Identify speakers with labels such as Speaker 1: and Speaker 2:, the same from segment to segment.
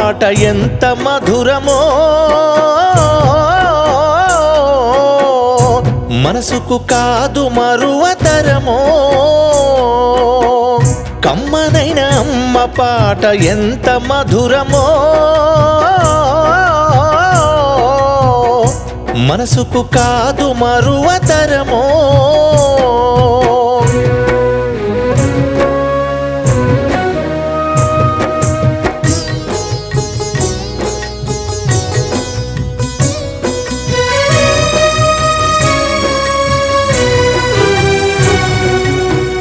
Speaker 1: పాట ఎంత మధురమో మనసుకు కాదు మరువతరమో కమ్మనైన అమ్మ పాట ఎంత మధురమో మనసుకు కాదు మరువతరమో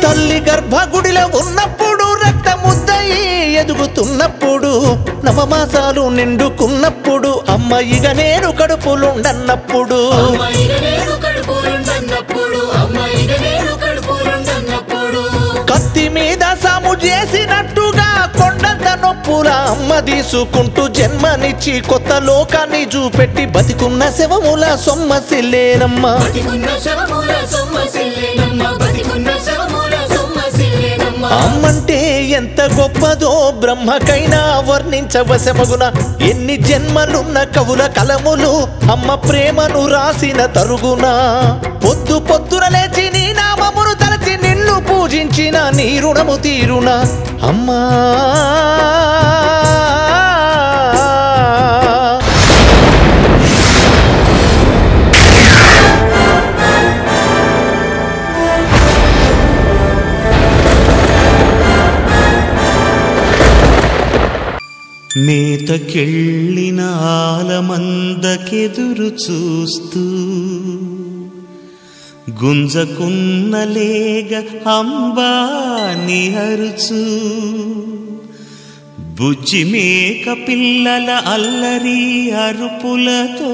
Speaker 1: తల్లి గర్భగుడిలో ఉన్నప్పుడు రక్తముద్దయి ఎదుగుతున్నప్పుడు నవమాసాలు నిండుకున్నప్పుడు అమ్మ ఇక నేను కడుపులుండన్నప్పుడు కత్తి మీద సాము చేసినట్టుగా కొండంత నొప్పుల అమ్మ తీసుకుంటూ జన్మనిచ్చి కొత్త లోకాన్ని చూపెట్టి బతికున్న శవముల సొమ్మసిల్లేనమ్మా అమ్మంటే ఎంత గొప్పదో బ్రహ్మకైనా వర్ణించవశమగున ఎన్ని జన్మలున్న కవుల కలములు అమ్మ ప్రేమను రాసిన తరుగున పొద్దు పొద్దున లేచి నీ నామమును తలచి నిన్ను పూజించిన నీ రుణము తీరునా అమ్మా
Speaker 2: మేతకెళ్ళిన ఆలమందకెదురు చూస్తూ గుంజకున్నలేగ అంబాని అరుచు బుజ్జి మేక పిల్లల అల్లరి అరుపులతో